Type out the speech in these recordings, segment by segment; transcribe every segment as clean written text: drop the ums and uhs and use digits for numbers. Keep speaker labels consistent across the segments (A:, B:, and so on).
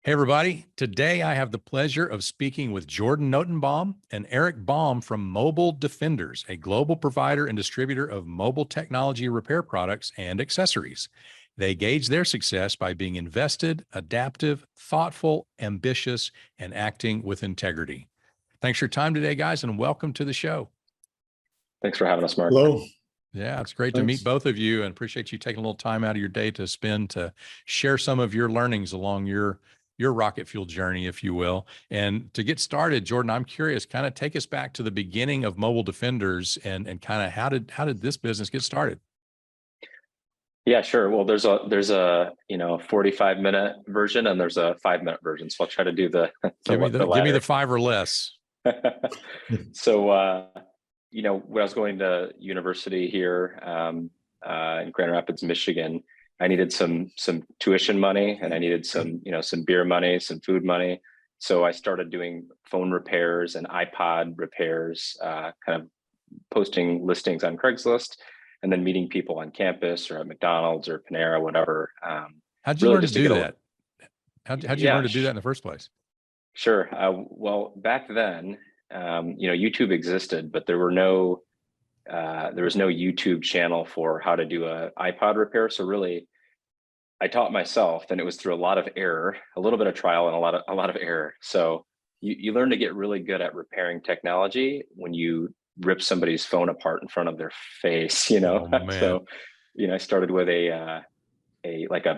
A: Hey, everybody. Today, I have the pleasure of speaking with Jordan Notenbaum and Erich Baum from Mobile Defenders, a global provider and distributor of mobile technology repair products and accessories. They gauge their success by being invested, adaptive, thoughtful, ambitious, and acting with integrity. Thanks for your time today, guys, and welcome to the show.
B: Thanks for having us, Mark.
C: Hello.
A: Yeah, it's great to meet both of you and appreciate you taking a little time out of your day to spend to share some of your learnings along your rocket fuel journey, if you will. And to get started, Jordan, I'm curious, kind of take us back to the beginning of Mobile Defenders and kind of how did this business get started?
B: Yeah, sure. Well, there's a 45-minute version and there's a 5-minute version. So I'll try to do the
A: give me the 5 or less.
B: So when I was going to university here in Grand Rapids, Michigan, I needed some tuition money and I needed some beer money, some food money. So I started doing phone repairs and iPod repairs, kind of posting listings on Craigslist and then meeting people on campus or at McDonald's or Panera, whatever.
A: How'd you learn to do that? How'd you learn to do that in the first place?
B: Sure. Well, back then, YouTube existed, but there was no YouTube channel for how to do a iPod repair. So really, I taught myself, and it was through a lot of error, a little bit of trial, and a lot of error. So you learn to get really good at repairing technology when you rip somebody's phone apart in front of their face.
A: Oh, man.
B: So I started with a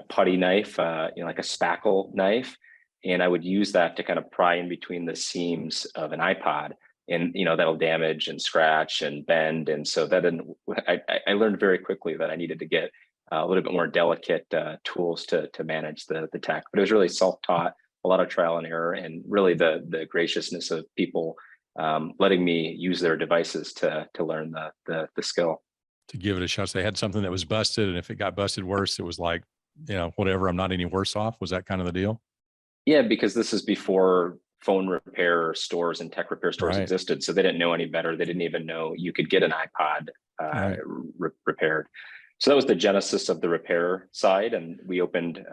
B: putty knife, like a spackle knife. And I would use that to kind of pry in between the seams of an iPod, and that'll damage and scratch and bend. And so I learned very quickly that I needed to get a little bit more delicate tools to manage the tech. But it was really self-taught, a lot of trial and error, and really the graciousness of people letting me use their devices to learn the skill.
A: To give it a shot. So they had something that was busted, and if it got busted worse, it was like, whatever, I'm not any worse off. Was that kind of the deal?
B: Yeah, because this is before phone repair stores and tech repair stores existed. So they didn't know any better. They didn't even know you could get an iPod repaired. So that was the genesis of the repair side. And we opened,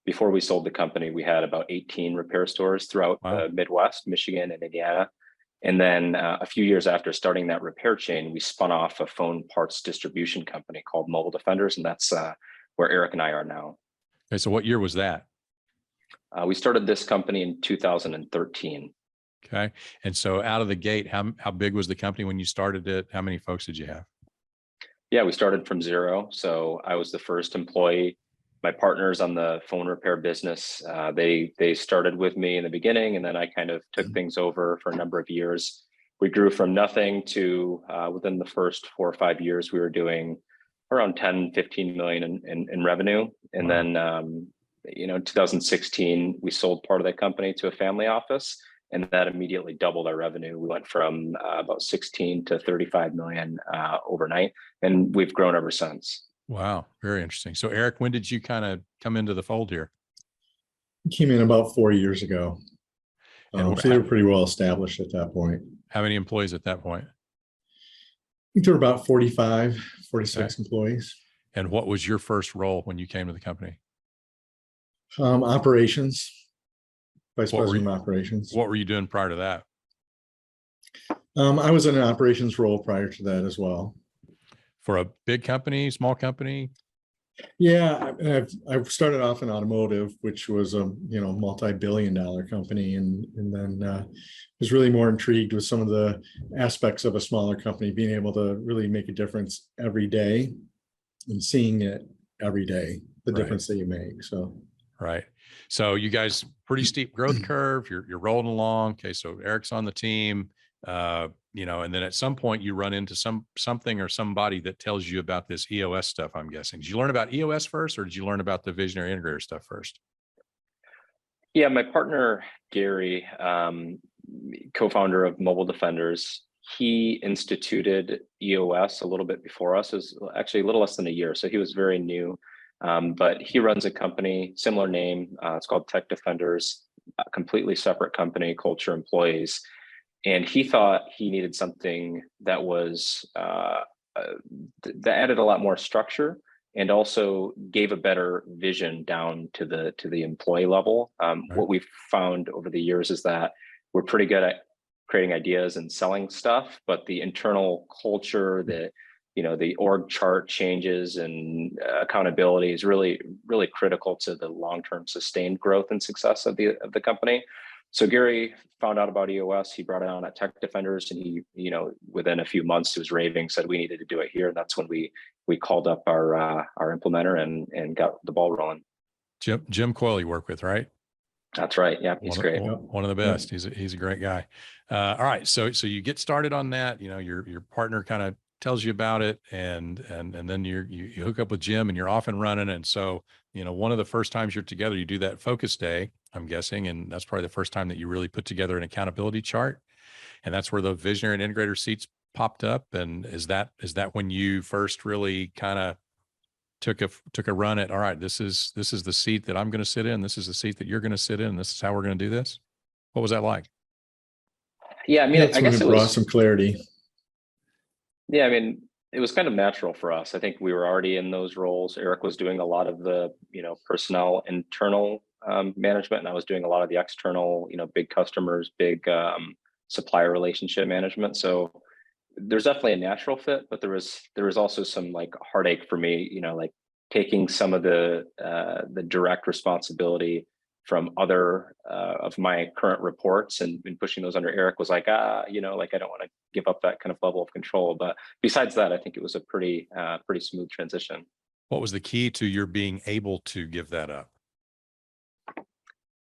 B: before we sold the company, we had about 18 repair stores throughout the Midwest, Michigan and Indiana. And then a few years after starting that repair chain, we spun off a phone parts distribution company called Mobile Defenders. And that's where Erich and I are now.
A: Okay, so what year was that?
B: We started this company in 2013.
A: Okay. And so out of the gate, how big was the company when you started it? How many folks did you have?
B: Yeah, we started from zero. So I was the first employee. My partners on the phone repair business, they started with me in the beginning, and then I kind of took things over for a number of years. We grew from nothing to within the first 4 or 5 years, we were doing around 10, 15 million in revenue. And then, in 2016, we sold part of that company to a family office, and that immediately doubled our revenue. We went from about 16 to 35 million overnight, and we've grown ever since.
A: Wow. Very interesting. So Erich, when did you kind of come into the fold here?
C: I came in about 4 years ago. So they were pretty well established at that point.
A: How many employees at that point?
C: I think there were about 45, 46 employees.
A: And what was your first role when you came to the company?
C: Operations, vice president of operations.
A: What were you doing prior to that?
C: I was in an operations role prior to that as well.
A: For a big company, small company?
C: Yeah, I've started off in automotive, which was a multi-billion-dollar company, and then was really more intrigued with some of the aspects of a smaller company, being able to really make a difference every day and seeing it every day, the difference that you make.
A: Right. So you guys, pretty steep growth curve. You're rolling along. Okay. So Erich's on the team, and then at some point you run into something or somebody that tells you about this EOS stuff, I'm guessing. Did you learn about EOS first, or did you learn about the Visionary Integrator stuff first?
B: Yeah, my partner, Gary, co-founder of Mobile Defenders, he instituted EOS a little bit before us. It was actually a little less than a year. So he was very new. But he runs a company, similar name. It's called Tech Defenders, a completely separate company, culture, employees. And he thought he needed something that was that added a lot more structure and also gave a better vision down to the employee level.
A: Right.
B: What we've found over the years is that we're pretty good at creating ideas and selling stuff, but the internal culture, the org chart changes and accountability is really, really critical to the long-term sustained growth and success of the company. So Gary found out about EOS. He brought it on at Tech Defenders, and he, within a few months, he was raving, said we needed to do it here. And that's when we called up our implementer and got the ball rolling.
A: Jim Coyle you work with, right?
B: That's right. Yeah, he's great.
A: One of the best. He's a great guy. All right, so you get started on that. Your partner kind of tells you about it, and then you hook up with Jim, and you're off and running. And so one of the first times you're together, you do that focus day, I'm guessing, and that's probably the first time that you really put together an accountability chart, and that's where the Visionary and Integrator seats popped up. And is that when you first really kind of took a run at, all right, this is the seat that I'm going to sit in, this is the seat that you're going to sit in, this is how we're going to do this? What was that like?
B: Yeah, I mean, I guess it
C: brought some clarity.
B: Yeah, I mean, it was kind of natural for us. I think we were already in those roles. Erich was doing a lot of the, personnel internal management, and I was doing a lot of the external, big customers, big supplier relationship management. So there's definitely a natural fit, but there was also some like heartache for me, like taking some of the direct responsibility from other of my current reports and pushing those under Erich was like, I don't want to give up that kind of level of control. But besides that, I think it was a pretty smooth transition. What
A: was the key to your being able to give that up?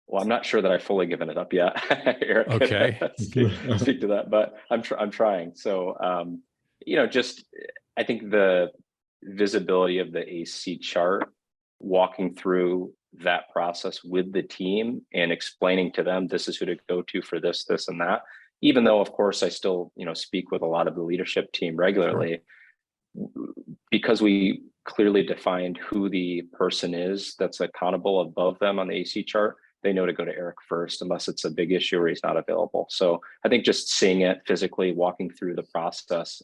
B: Well, I'm not sure that I've fully given it up yet. Erich,
A: okay.
B: speak to that, but I'm trying. So, just I think the visibility of the AC chart, walking through that process with the team and explaining to them, this is who to go to for this, and that, even though of course I still, speak with a lot of the leadership team regularly, because we clearly defined who the person is that's accountable above them on the AC chart. They know to go to Erich first, unless it's a big issue or he's not available. So I think just seeing it physically, walking through the process,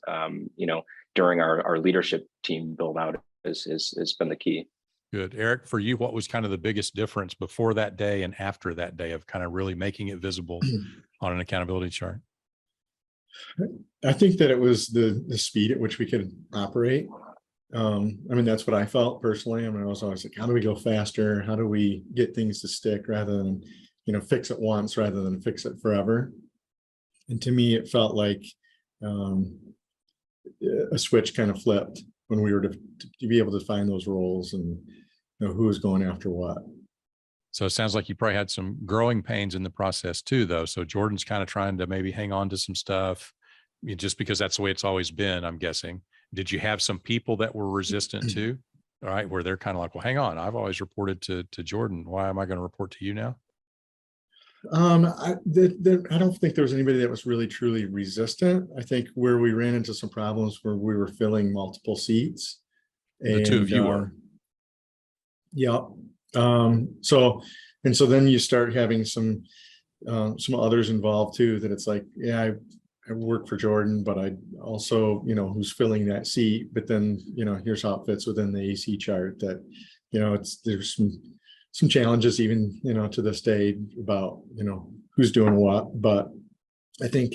B: during our leadership team build out has been the key.
A: Good. Erich, for you, what was kind of the biggest difference before that day and after that day of kind of really making it visible on an accountability chart?
C: I think that it was the speed at which we could operate. That's what I felt personally. I was always like, how do we go faster? How do we get things to stick rather than, fix it once rather than fix it forever? And to me, it felt like a switch kind of flipped when we were to be able to find those roles and who was going after what.
A: So it sounds like you probably had some growing pains in the process too, though. So Jordan's kind of trying to maybe hang on to some stuff just because that's the way it's always been, I'm guessing. Did you have some people that were resistant too? All right, where they're kind of like, well, hang on, I've always reported to Jordan. Why am I going to report to you now?
C: I don't think there was anybody that was really truly resistant. I think where we ran into some problems where we were filling multiple seats.
A: The two of you were.
C: Yeah. So then you start having some others involved too, that it's like, yeah, I work for Jordan, but I also, who's filling that seat, but then, here's how it fits within the AC chart that, there's some challenges even, to this day about, who's doing what. But I think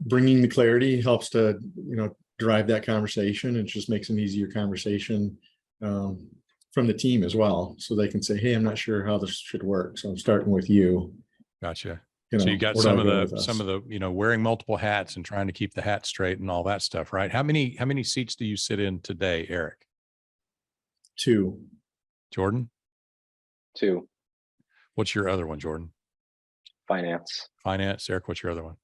C: bringing the clarity helps to, drive that conversation. It just makes an easier conversation from the team as well. So they can say, hey, I'm not sure how this should work, so I'm starting with you.
A: Gotcha. So you got some of the, wearing multiple hats and trying to keep the hat straight and all that stuff, right? How many seats do you sit in today, Erich?
C: 2.
A: Jordan?
B: 2.
A: What's your other one, Jordan?
B: Finance.
A: Erich, what's your other one?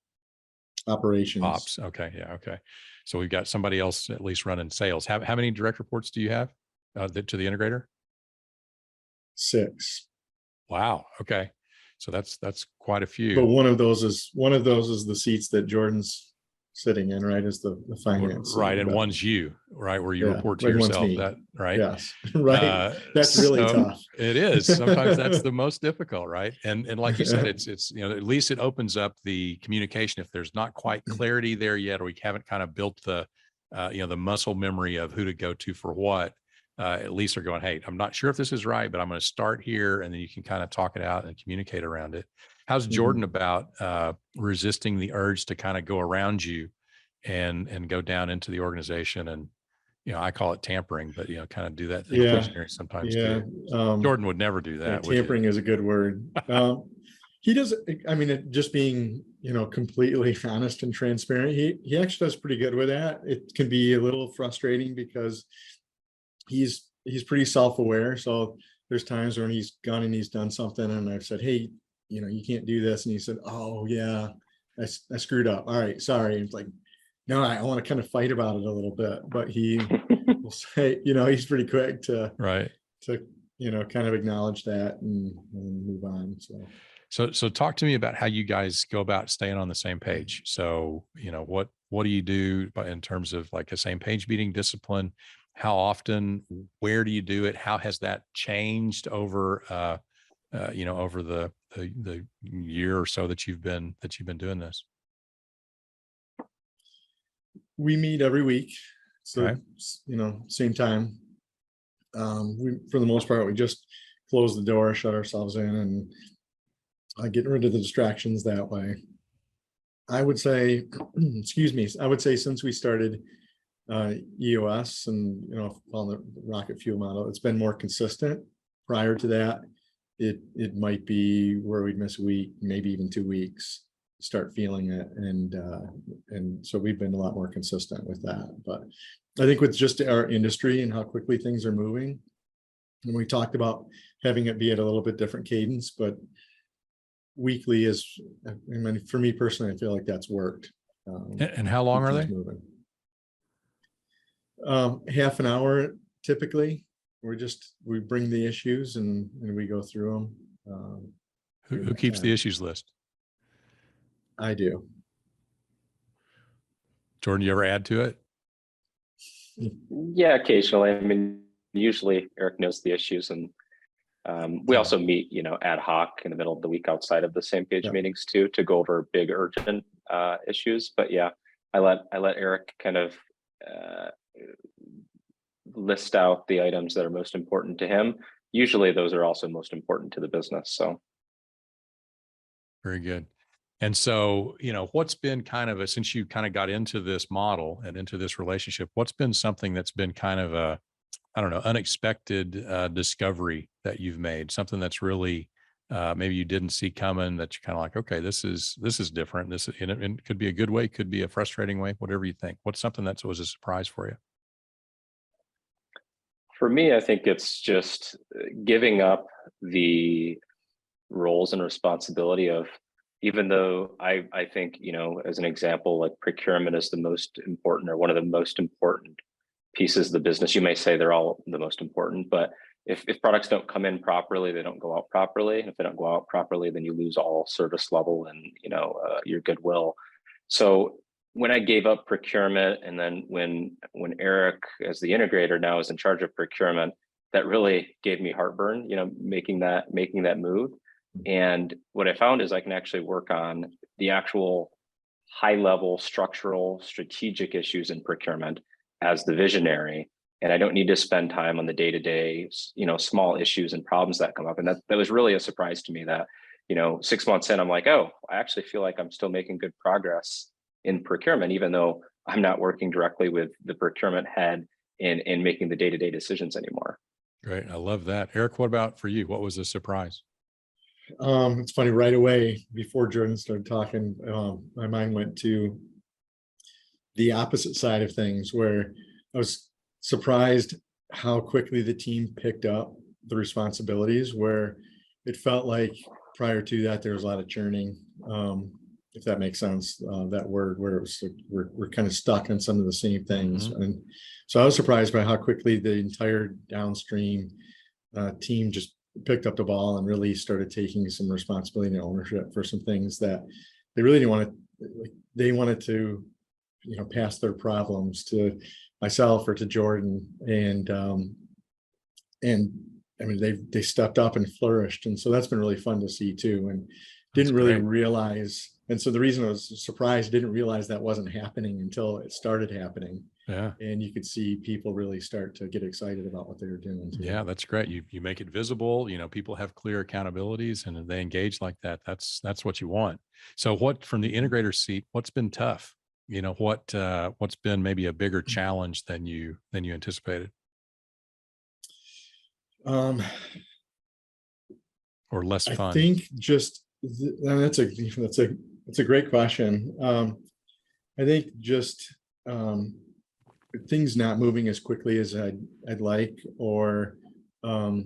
C: Operations.
A: Ops. Okay. Yeah. Okay. So we've got somebody else at least running sales. How many direct reports do you have to the integrator?
C: 6.
A: Wow. Okay. So that's quite a few.
C: But one of those is the seats that Jordan's sitting in, right? Is the finance.
A: Right. And one's you, right? Where you report to yourself, that, right?
C: Yes. Right. That's really tough.
A: It is. Sometimes that's the most difficult, right? And like you said, it's, at least it opens up the communication. If there's not quite clarity there yet, or we haven't kind of built the, the muscle memory of who to go to for what, at least are going, hey, I'm not sure if this is right, but I'm going to start here. And then you can kind of talk it out and communicate around it. How's Jordan about resisting the urge to kind of go around you and go down into the organization? And, I call it tampering, but, kind of do that thing Visionary sometimes
C: yeah.
A: too. Jordan would never do that.
C: Tampering is a good word. He does, I mean, just being, completely honest and transparent. He actually does pretty good with that. It can be a little frustrating because he's pretty self-aware. So there's times when he's gone and he's done something and I've said, hey, you can't do this. And he said, oh yeah, I screwed up. All right, sorry. And it's like, no, I want to kind of fight about it a little bit, but he will say, he's pretty quick to kind of acknowledge that and move on.
A: So talk to me about how you guys go about staying on the same page. So, what do you do in terms of like a same page meeting discipline? How often, where do you do it? How has that changed over, over the year or so that you've been doing this?
C: We meet every week. So,
A: Okay.
C: Same time. For the most part, we just close the door, shut ourselves in, and get rid of the distractions that way. I would say, excuse me, since we started EOS and, on the rocket fuel model, it's been more consistent. Prior to that, it might be where we'd miss a week, maybe even 2 weeks, start feeling it. And so we've been a lot more consistent with that. But I think with just our industry and how quickly things are moving, and we talked about having it be at a little bit different cadence, but weekly is, I mean, for me personally, I feel like that's worked.
A: And how long are they?
C: Moving. Half an hour typically. We bring the issues and we go through them.
A: Who keeps the issues list?
C: I do.
A: Jordan, you ever add to it?
B: Yeah, occasionally. I mean, usually Eric knows the issues, and we also meet, ad hoc in the middle of the week outside of the same page meetings too, to go over big urgent issues. But yeah, I let Eric kind of list out the items that are most important to him. Usually those are also most important to the business. So.
A: Very good. And so, what's been kind of since you kind of got into this model and into this relationship, what's been something that's been kind of unexpected discovery that you've made, something that's really maybe you didn't see coming, that you're kind of like, okay, this is different. This and it could be a good way, could be a frustrating way, whatever you think. What's something that was a surprise for you?
B: For me, I think it's just giving up the roles and responsibility of, even though I think, as an example, like procurement is the most important, or one of the most important pieces of the business. You may say they're all the most important, but if products don't come in properly, they don't go out properly. And if they don't go out properly, then you lose all service level and, your goodwill. So when I gave up procurement, and then when Eric, as the integrator now, is in charge of procurement, that really gave me heartburn, making that move. And what I found is I can actually work on the actual high level structural strategic issues in procurement as the visionary. And I don't need to spend time on the day-to-day, small issues and problems that come up. And that was really a surprise to me that, 6 months in, I'm like, oh, I actually feel like I'm still making good progress in procurement, even though I'm not working directly with the procurement head in making the day-to-day decisions anymore.
A: Great. I love that. Eric, what about for you? What was a surprise?
C: It's funny, right away before Jordan started talking, my mind went to the opposite side of things, where I was surprised how quickly the team picked up the responsibilities, where it felt like prior to that there was a lot of churning, if that makes sense, that word, where it was like we're kind of stuck on some of the same things. And so I was surprised by how quickly the entire downstream team just picked up the ball and really started taking some responsibility and ownership for some things that they really didn't want to. They wanted to, pass their problems to myself or to Jordan, and I mean they stepped up and flourished, and so that's been really fun to see too. And didn't really realize, and so the reason I was surprised, didn't realize that wasn't happening until it started happening.
A: Yeah.
C: And you could see people really start to get excited about what they were doing too.
A: Yeah, that's great. You make it visible, people have clear accountabilities and they engage like that. That's what you want. So what from the integrator seat, what's been tough? What's been maybe a bigger challenge than you anticipated
C: Um,
A: or less
C: I
A: fun?
C: think just that's a great question. I think just things not moving as quickly as I'd like, or I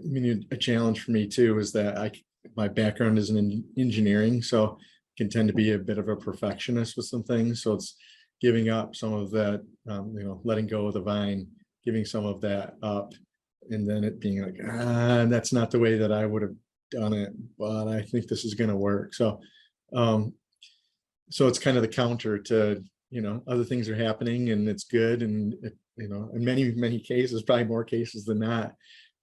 C: mean, a challenge for me too is that my background is in engineering, so I can tend to be a bit of a perfectionist with some things. So it's giving up some of that, letting go of the vine, giving some of that up, and then it being like, that's not the way that I would have done it, but I think this is going to work. Um, so it's kind of the counter to, other things are happening and it's good. And, in many cases, probably more cases than not,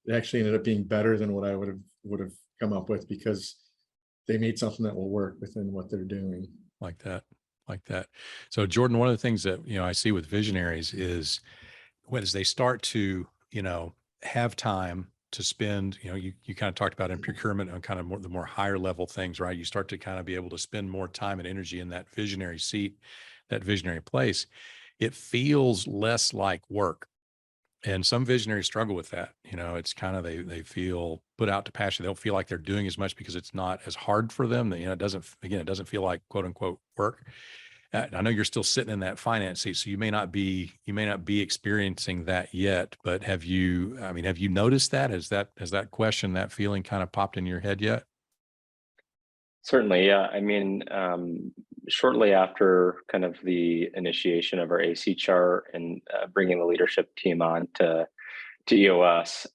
C: it actually ended up being better than what I would have come up with, because they made something that will work within what they're doing.
A: Like that. Like that. So Jordan, one of the things that, I see with visionaries is as they start to, have time to spend, you kind of talked about in procurement on kind of the more higher level things, right? You start to kind of be able to spend more time and energy in that visionary seat, that visionary place. It feels less like work. And some visionaries struggle with that. It's kind of, they feel put out to pasture. They don't feel like they're doing as much because it's not as hard for them. It doesn't feel like quote unquote work. I know you're still sitting in that finance seat, so you may not be experiencing that yet, but have you noticed that? Has that question, that feeling kind of popped in your head yet?
B: Certainly, yeah. I mean, shortly after kind of the initiation of our AC chart and bringing the leadership team on to EOS,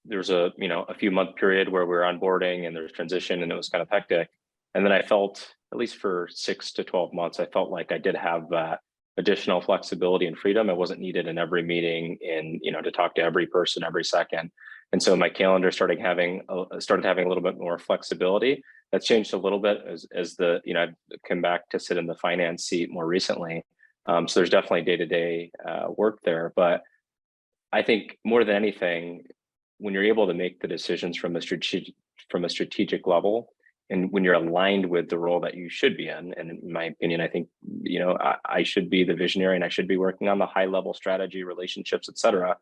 B: there's a few month period where we were onboarding and there's transition and it was kind of hectic. And then I felt, at least for 6 to 12 months, I felt like I did have that additional flexibility and freedom. I wasn't needed in every meeting to talk to every person every second. And so my calendar started having a little bit more flexibility. That's changed a little bit as I've come back to sit in the finance seat more recently. So there's definitely day-to-day work there. But I think more than anything, when you're able to make the decisions from a strategic level, and when you're aligned with the role that you should be in, and in my opinion, I think I should be the visionary and I should be working on the high level strategy, relationships, et cetera.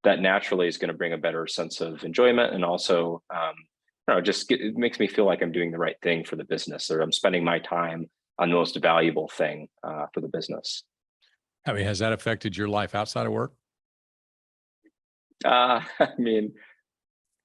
B: That naturally is going to bring a better sense of enjoyment, and also it makes me feel like I'm doing the right thing for the business, or I'm spending my time on the most valuable thing for the business.
A: I mean, has that affected your life outside of work?
B: I mean,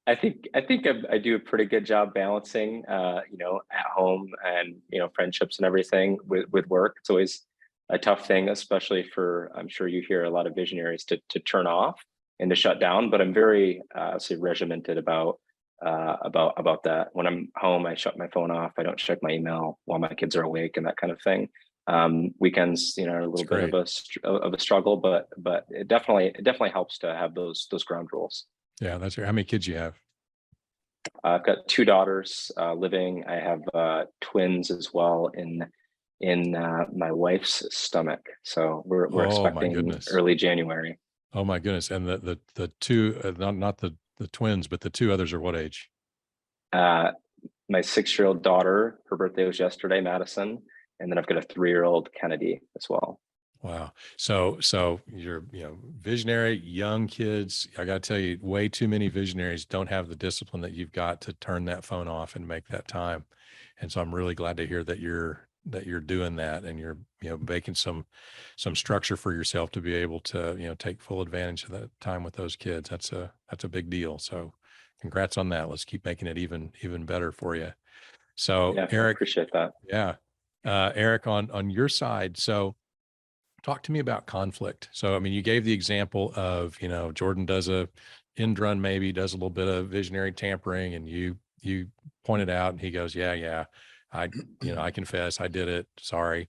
B: I do a pretty good job balancing, at home and, friendships and everything with work. It's always a tough thing, especially I'm sure you hear a lot of visionaries to turn off and to shut down, but I'm very, say regimented about that. When I'm home, I shut my phone off. I don't check my email while my kids are awake and that kind of thing. Weekends, are a little bit of a struggle, but it definitely helps to have those ground rules.
A: Yeah, that's right. How many kids you have?
B: I've got 2 daughters living. I have twins as well in my wife's stomach. So we're
A: Oh my
B: expecting
A: goodness.
B: early January.
A: Oh my goodness. And the two, not the twins, but the 2 others are what age?
B: My 6-year-old daughter, her birthday was yesterday, Madison, and then I've got a 3-year-old Kennedy as well.
A: Wow. So you're, visionary, young kids. I got to tell you, way too many visionaries don't have the discipline that you've got to turn that phone off and make that time. And so I'm really glad to hear that you're doing that, and you're, making some structure for yourself to be able to, take full advantage of that time with those kids. That's a big deal. So congrats on that. Let's keep making it even better for you. So
B: Yeah, I
A: Eric,
B: appreciate that.
A: yeah. Eric, on your side. So talk to me about conflict. So, I mean, you gave the example of, Jordan does a end run, maybe does a little bit of visionary tampering, and you pointed out, and he goes, yeah, I confess, I did it. Sorry.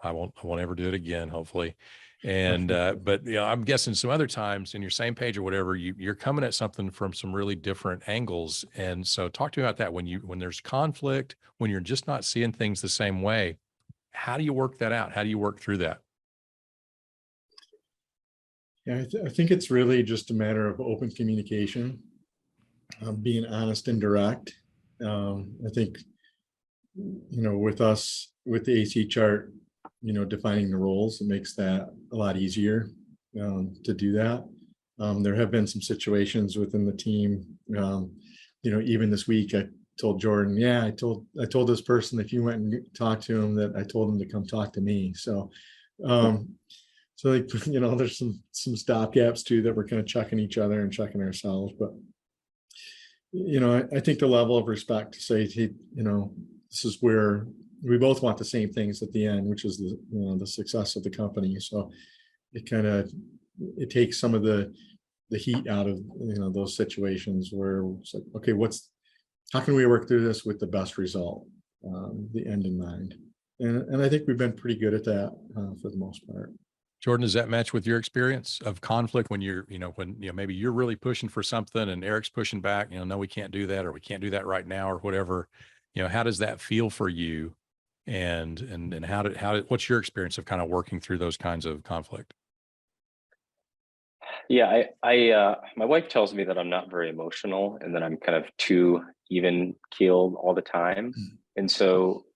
A: I won't ever do it again, hopefully. And, but, I'm guessing some other times in your same page or whatever, you're coming at something from some really different angles. And so talk to me about that. When there's conflict, when you're just not seeing things the same way, how do you work that out? How do you work through that?
C: Yeah, I think it's really just a matter of open communication, being honest and direct. I think, with us, with the AC chart, defining the roles, it makes that a lot easier to do that. There have been some situations within the team, even this week, I told Jordan, yeah, I told this person, if you went and talked to him, that I told him to come talk to me. So, like, there's some stop gaps too, that we're kind of checking each other and checking ourselves. But, I think the level of respect to say, hey, this is where we both want the same things at the end, which is the success of the company. So it takes some of the heat out of, those situations where it's like, okay, how can we work through this with the best result, the end in mind? And I think we've been pretty good at that for the most part.
A: Jordan, does that match with your experience of conflict when you're, when, maybe you're really pushing for something and Eric's pushing back, no, we can't do that, or we can't do that right now, or whatever, how does that feel for you? And what's your experience of kind of working through those kinds of conflict?
B: Yeah, my wife tells me that I'm not very emotional and that I'm kind of too even keeled all the time. And so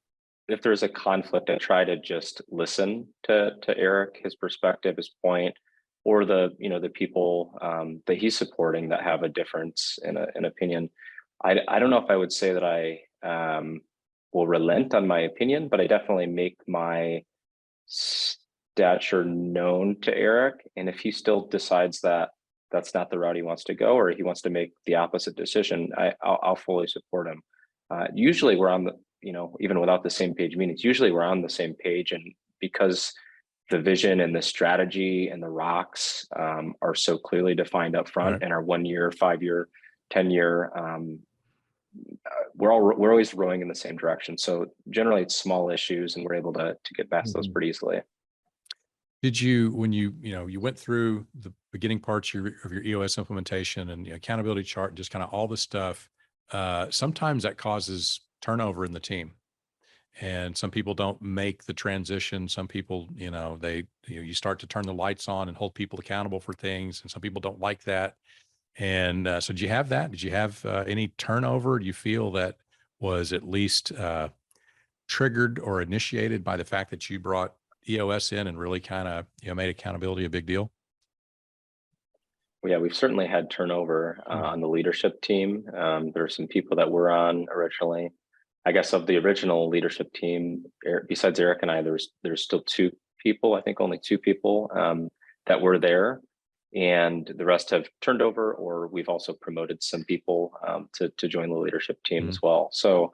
B: if there's a conflict, I try to just listen to Erich, his perspective, his point, or the people that he's supporting that have a difference in an opinion. I don't know if I would say that I will relent on my opinion, but I definitely make my stature known to Erich. And if he still decides that that's not the route he wants to go, or he wants to make the opposite decision, I'll fully support him. Usually we're on the, even without the same page meetings, usually we're on the same page. And because the vision and the strategy and the rocks are so clearly defined up front, right, and our 1 year, 5 year, 10 year, we're always rowing in the same direction. So generally it's small issues and we're able to get past those pretty easily.
A: Did you, when you went through the beginning parts of your EOS implementation and accountability chart, and just kind of all this stuff, sometimes that causes turnover in the team, and some people don't make the transition. Some people, you start to turn the lights on and hold people accountable for things, and some people don't like that. And so did you have that? Did you have any turnover? Do you feel that was at least triggered or initiated by the fact that you brought EOS in and really kind of, made accountability a big deal?
B: Well, yeah, we've certainly had turnover on the leadership team. There are some people that were on originally. I guess of the original leadership team, besides Erich and I, there's still 2 people, I think only 2 people that were there, and the rest have turned over, or we've also promoted some people to join the leadership team as well. So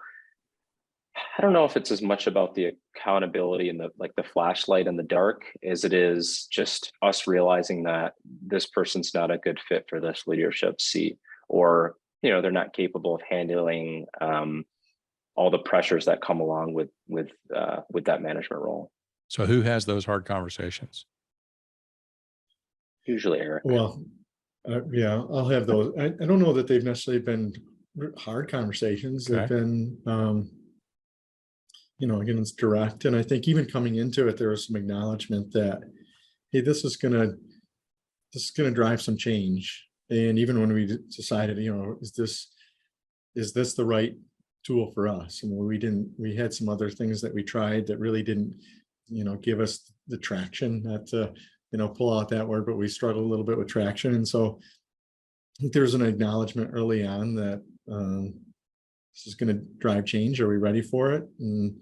B: I don't know if it's as much about the accountability and the flashlight in the dark as it is just us realizing that this person's not a good fit for this leadership seat, or they're not capable of handling all the pressures that come along with that management role.
A: So who has those hard conversations?
B: Usually Erich.
C: Well, yeah, I'll have those. I don't know that they've necessarily been hard conversations.
A: Okay.
C: They've been, again, it's direct. And I think even coming into it, there was some acknowledgement that, hey, this is gonna drive some change. And even when we decided, is this the right tool for us? And we had some other things that we tried that really didn't, give us the traction, not to, pull out that word, but we struggled a little bit with traction. And so I think there's an acknowledgement early on that this is going to drive change. Are we ready for it? And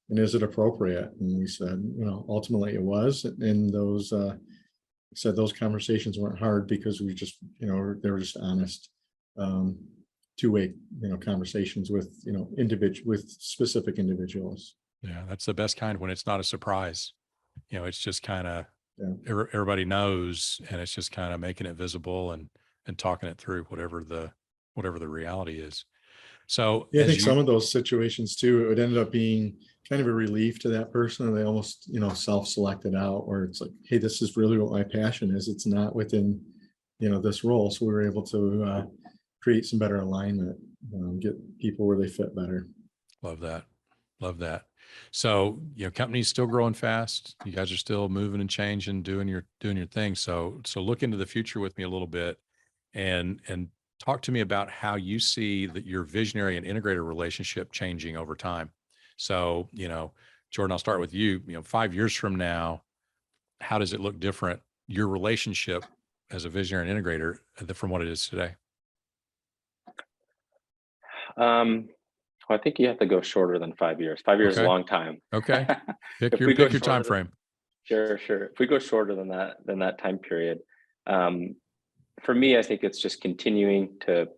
C: is it appropriate? And we said, ultimately it was. And those those conversations weren't hard because we just, they were just honest, two-way, conversations with, with specific individuals.
A: Yeah, that's the best kind, when it's not a surprise. It's just kind of, everybody knows, and it's just kind of making it visible and talking it through, whatever the reality is. So
C: yeah, I think some of those situations too, it would end up being kind of a relief to that person, and they almost, self-selected out, where it's like, hey, this is really what my passion is. It's not within, this role. So we were able to create some better alignment, get people where they fit better.
A: Love that. Love that. So, company's still growing fast. You guys are still moving and changing, doing your thing. So look into the future with me a little bit and talk to me about how you see that your visionary and integrator relationship changing over time. So, Jordan, I'll start with you. 5 years from now, how does it look different? Your relationship as a visionary and integrator from what it is today?
B: Well, I think you have to go shorter than 5 years. 5 years is a
A: Okay.
B: long time.
A: Okay.
B: If we go
A: Pick your time
B: shorter
A: frame.
B: Sure. If we go shorter than that time period, for me, I think it's just continuing to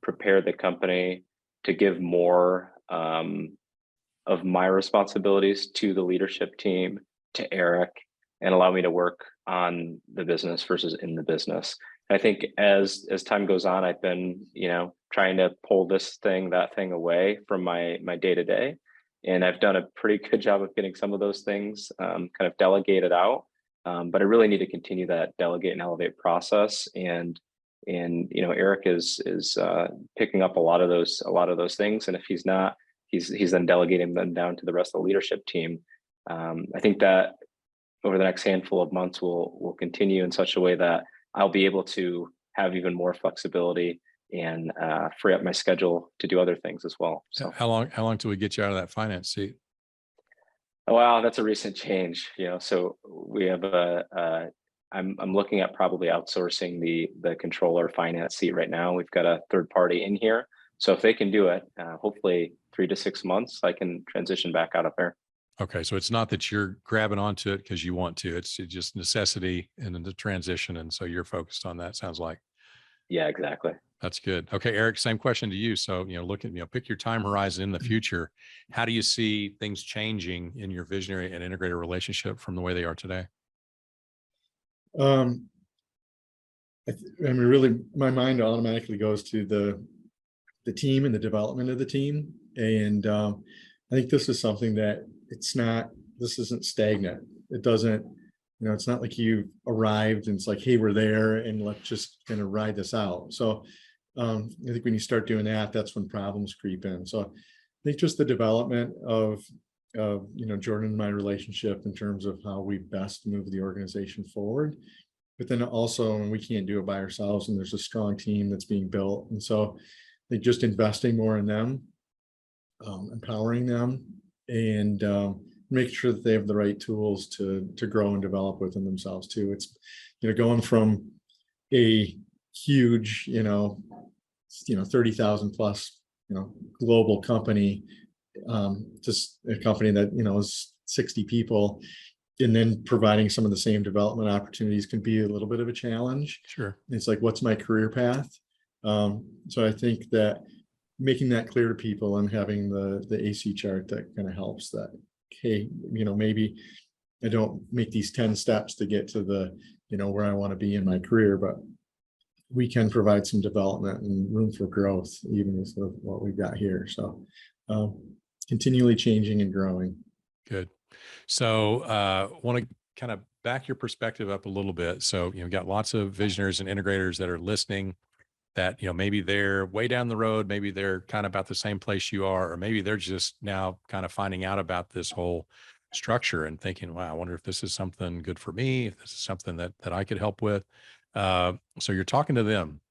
B: prepare the company to give more of my responsibilities to the leadership team, to Eric, and allow me to work on the business versus in the business. I think as time goes on, I've been, trying to pull that thing away from my day to day, and I've done a pretty good job of getting some of those things kind of delegated out. But I really need to continue that delegate and elevate process, and Eric is picking up a lot of those things, and if he's not, he's then delegating them down to the rest of the leadership team. I think that over the next handful of months, we'll continue in such a way that I'll be able to have even more flexibility and free up my schedule to do other things as well. So
A: How long till we get you out of that finance seat?
B: wow, that's a recent change. So we have I'm looking at probably outsourcing the controller finance seat right now. We've got a third party in here. So if they can do it, hopefully 3 to 6 months, I can transition back out of there.
A: Okay. So it's not that you're grabbing onto it because you want to, it's just necessity and then the transition. And so you're focused on that, sounds like.
B: Yeah, exactly.
A: That's good. Okay, Eric, same question to you. So, pick your time horizon in the future. How do you see things changing in your visionary and integrator relationship from the way they are today?
C: I mean, really, my mind automatically goes to the team and the development of the team. And I think this is something that this isn't stagnant. It doesn't, it's not like you arrived and it's like, hey, we're there and let's just kind of ride this out. So I think when you start doing that, that's when problems creep in. So I think just the development of Jordan and my relationship in terms of how we best move the organization forward. But then also, and we can't do it by ourselves, and there's a strong team that's being built. And so I think just investing more in them, empowering them, and making sure that they have the right tools to grow and develop within themselves too. It's, going from a huge, 30,000 plus, global company, just a company that, is 60 people, and then providing some of the same development opportunities can be a little bit of a challenge.
A: Sure.
C: It's like, what's my career path? So I think that making that clear to people and having the AC chart that kind of helps that, okay, maybe I don't make these 10 steps to get to the, where I want to be in my career, but we can provide some development and room for growth, even with what we've got here. So continually changing and growing.
A: Good. So want to kind of back your perspective up a little bit. So, got lots of visionaries and integrators that are listening that, maybe they're way down the road, maybe they're kind of about the same place you are, or maybe they're just now kind of finding out about this whole structure and thinking, wow, I wonder if this is something good for me, if this is something that I could help with. So you're talking to them,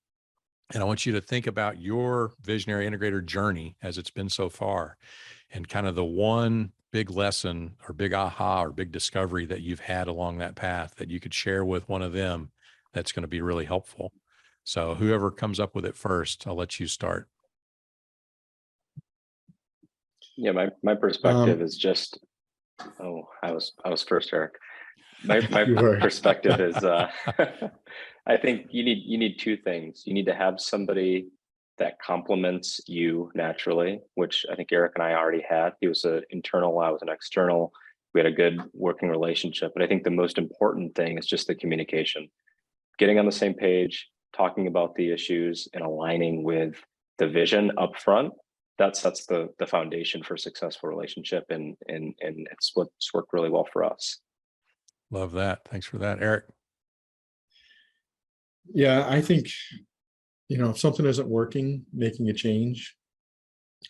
A: and I want you to think about your visionary integrator journey as it's been so far, and kind of the one big lesson or big aha or big discovery that you've had along that path that you could share with one of them that's going to be really helpful. So whoever comes up with it first, I'll let you start.
B: Yeah, my perspective is just, I was first, Eric. My perspective is I think you need two things. You need to have somebody that complements you naturally, which I think Eric and I already had. He was an internal, I was an external. We had a good working relationship. But I think the most important thing is just the communication, getting on the same page, talking about the issues, and aligning with the vision up front. That sets the foundation for a successful relationship, and it's what's worked really well for us.
A: Love that. Thanks for that, Eric.
C: Yeah, I think, if something isn't working, making a change.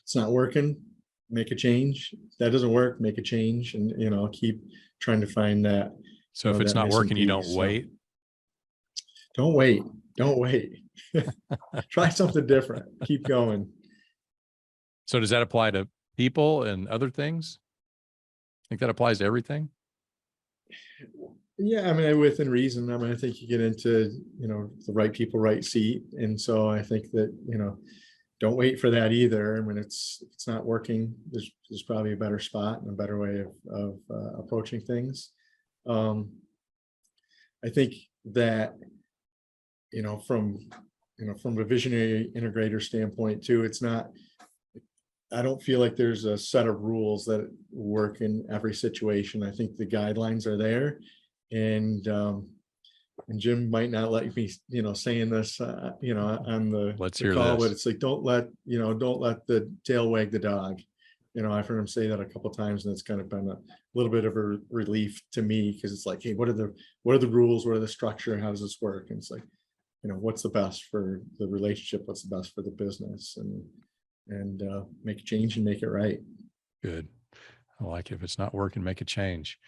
C: It's not working. make a change. That doesn't work, make a change, and keep trying to find that.
A: So if it's
C: that
A: not
C: missing
A: working, you don't
C: piece. So
A: wait.
C: don't wait. Don't wait. Try something different. Keep going.
A: So does that apply to people and other things? I think that applies to everything.
C: Yeah, I mean, within reason. I mean, I think you get into, the right people, right seat. And so I think that, don't wait for that either. I mean, it's not working. There's probably a better spot and a better way of approaching things. I think that, from a visionary integrator standpoint too, I don't feel like there's a set of rules that work in every situation. I think the guidelines are there, and Jim might not let me, saying this, on
A: Let's
C: the
A: hear
C: call,
A: this.
C: but it's like, don't let the tail wag the dog. I've heard him say that a couple of times, and it's kind of been a little bit of a relief to me, because it's like, hey, what are the rules? What are the structure? How does this work? And it's like, what's the best for the relationship? What's the best for the business? And make a change and make it right.
A: Good. I like it. If it's not working, make a change.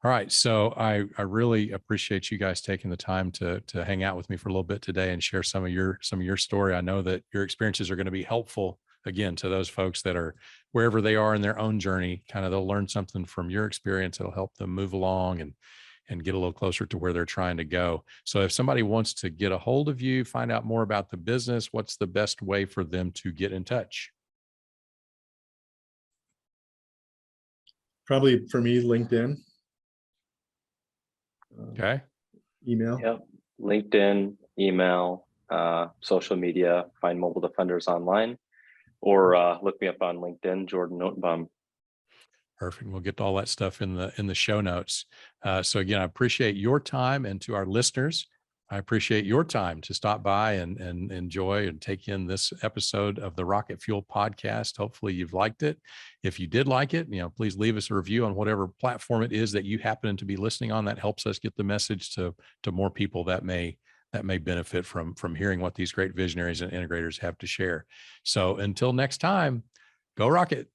A: All right. So I really appreciate you guys taking the time to hang out with me for a little bit today and share some of your story. I know that your experiences are going to be helpful, again, to those folks that are wherever they are in their own journey. Kind of, they'll learn something from your experience. It'll help them move along and get a little closer to where they're trying to go. So if somebody wants to get a hold of you, find out more about the business, what's the best way for them to get in touch?
C: Probably for me, LinkedIn.
A: Okay.
C: Email.
B: Yep. LinkedIn, email, social media, find Mobile Defenders online, or look me up on LinkedIn, Jordan Notenbaum.
A: Perfect. We'll get all that stuff in the show notes. So again, I appreciate your time, and to our listeners, I appreciate your time to stop by and enjoy and take in this episode of the Rocket Fuel podcast. Hopefully you've liked it. If you did like it, please leave us a review on whatever platform it is that you happen to be listening on. That helps us get the message to more people that may benefit from hearing what these great visionaries and integrators have to share. So until next time, go Rocket.